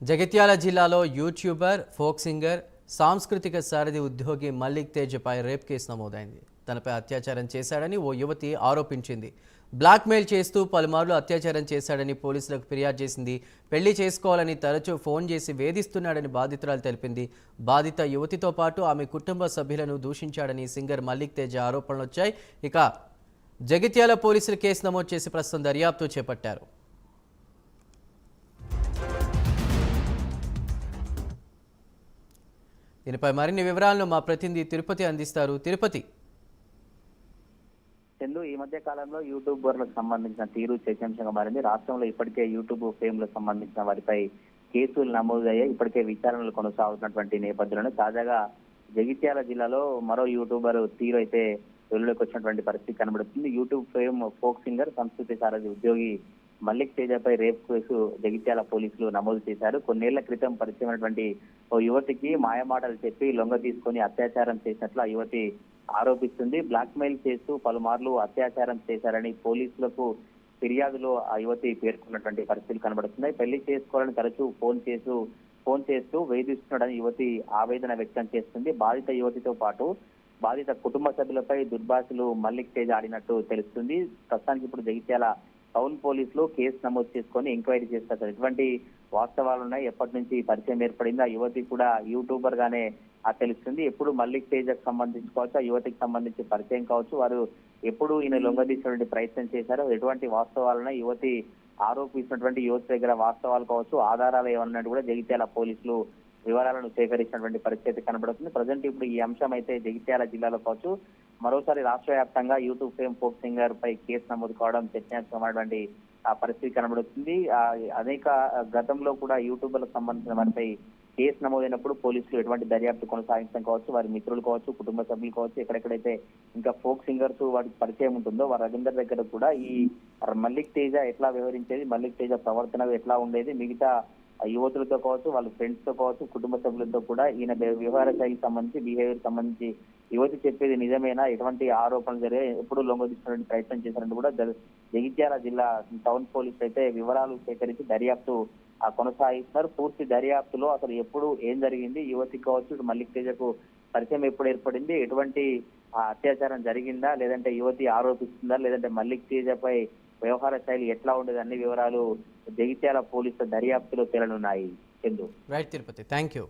జగిత్యాల జిల్లాలో YouTuber, folk singer, సాంస్కృతిక సారథి ఉద్యోగి మల్లిక్ తేజపై రేప్ కేసు నమోదైంది. తనపై అత్యాచారం చేశాడని ఓ యువతి ఆరోపించింది. బ్లాక్మెయిల్ చేస్తూ పలుమార్లు అత్యాచారం చేశాడని పోలీసులకు ఫిర్యాదు చేసింది. పెళ్లి చేసుకోవాలని తరచూ ఫోన్ చేసి వేధిస్తున్నాడని బాధితురాలు తెలిపింది. బాధిత యువతితో పాటు ఆమె కుటుంబ సభ్యులను దూషించాడని సింగర్ మల్లిక్ తేజ ఆరోపణలు వచ్చాయి. ఇక జగిత్యాల పోలీసులు కేసు నమోదు చేసి ప్రస్తుతం దర్యాప్తు చేపట్టారు. దీనిపై మరిన్ని వివరాలను మా ప్రతినిధి తిరుపతి అందిస్తారు. తిరుపతి. చందు, ఈ మధ్య కాలంలో యూట్యూబర్లకు సంబంధించిన తీరు చర్చంశంగా మారింది. రాష్ట్రంలో ఇప్పటికే యూట్యూబ్ ఫేమ్లకు సంబంధించిన వారిపై కేసులు నమోదయ్యాయి. ఇప్పటికే విచారణలు కొనసాగుతున్నటువంటి నేపథ్యంలో తాజాగా జగిత్యాల జిల్లాలో మరో యూట్యూబర్ తీరు అయితే వెలుగులోకి వచ్చినటువంటి పరిస్థితి కనబడుతుంది. యూట్యూబ్ ఫేమ్ ఫోక్ సింగర్, సంస్కృతి సారథి ఉద్యోగి మల్లిక్ తేజపై రేప్ కేసు జగిత్యాల పోలీసులు నమోదు చేశారు. కొన్నేళ్ల క్రితం పరిచయమైనటువంటి ఓ యువతికి మాయమాటలు చెప్పి లొంగ తీసుకొని అత్యాచారం చేసినట్లు ఆ యువతి ఆరోపిస్తుంది. బ్లాక్మెయిల్ చేస్తూ పలుమార్లు అత్యాచారం చేశారని పోలీసులకు ఫిర్యాదులో ఆ యువతి పేర్కొన్నటువంటి పరిస్థితులు కనబడుతున్నాయి. పెళ్లి చేసుకోవాలని తరచూ ఫోన్ చేస్తూ వేధిస్తున్నాడని యువతి ఆవేదన వ్యక్తం చేస్తుంది. బాధిత యువతితో పాటు బాధిత కుటుంబ సభ్యులపై దుర్భాషలు మల్లిక్ తేజ ఆడినట్టు తెలుస్తుంది. ప్రస్తుతానికి ఇప్పుడు జగిత్యాల టౌన్ పోలీసులు కేసు నమోదు చేసుకొని ఎంక్వైరీ చేస్తారు. ఎటువంటి వాస్తవాలు ఉన్నాయి, ఎప్పటి నుంచి పరిచయం ఏర్పడింది, ఆ యువతి కూడా యూట్యూబర్ గానే తెలుస్తుంది. ఎప్పుడు మల్లిక్ తేజకు సంబంధించి కావచ్చు, ఆ యువతికి సంబంధించి పరిచయం కావచ్చు, వారు ఎప్పుడు ఈయన లొంగదీసేటువంటి ప్రయత్నం చేశారో, ఎటువంటి వాస్తవాలున్నాయి, యువతి ఆరోపిస్తున్నటువంటి యువతి దగ్గర వాస్తవాలు కావచ్చు, ఆధారాలు ఏమన్నట్టు కూడా జగిత్యాల పోలీసులు వివరాలను సేకరించినటువంటి పరిస్థితి కనబడుతుంది. ప్రజెంట్ ఇప్పుడు ఈ అంశం అయితే జగిత్యాల జిల్లాలో కావచ్చు, మరోసారి రాష్ట్ర వ్యాప్తంగా యూట్యూబ్ ఫేమ్ ఫోక్ సింగర్ పై కేసు నమోదు కావడం చర్చనీయాంశమైనటువంటి పరిస్థితి కనబడుతుంది. అనేక గతంలో కూడా యూట్యూబర్లకు సంబంధించిన వారిపై కేసు నమోదైనప్పుడు పోలీసులు ఎటువంటి దర్యాప్తు కొనసాగించడం కావచ్చు, వారి మిత్రులు కావచ్చు, కుటుంబ సభ్యులు కావచ్చు, ఎక్కడెక్కడైతే ఇంకా ఫోక్ సింగర్స్ వారికి పరిచయం ఉంటుందో వారందరి దగ్గర కూడా ఈ మల్లిక్ తేజ ఎట్లా వ్యవహరించేది, మల్లిక్ తేజ ప్రవర్తన ఎట్లా ఉండేది, మిగతా యువతులతో కావచ్చు, వాళ్ళ ఫ్రెండ్స్ తో కావచ్చు, కుటుంబ సభ్యులతో కూడా ఈయన వ్యవహార శైలికి సంబంధించి, బిహేవియర్ సంబంధించి యువతి చెప్పేది నిజమేనా, ఎటువంటి ఆరోపణలు జరిగే, ఎప్పుడు లొంగదీసుకునే ప్రయత్నం చేశారంటూ కూడా జగిత్యాల జిల్లా టౌన్ పోలీసులు అయితే వివరాలు సేకరించి దర్యాప్తు కొనసాగిస్తున్నారు. పూర్తి దర్యాప్తులో అసలు ఎప్పుడు ఏం జరిగింది, యువతికి కావచ్చు, మల్లిక్ తేజకు పరిచయం ఎప్పుడు ఏర్పడింది, ఎటువంటి అత్యాచారం జరిగిందా, లేదంటే యువతి ఆరోపిస్తుందా, లేదంటే మల్లిక్ తేజపై వ్యవహార శైలి ఎట్లా ఉండేది, అన్ని వివరాలు జగిత్యాల పోలీసుల దర్యాప్తులో తేలనున్నాయి. Chandu. Right Tirupati, thank you.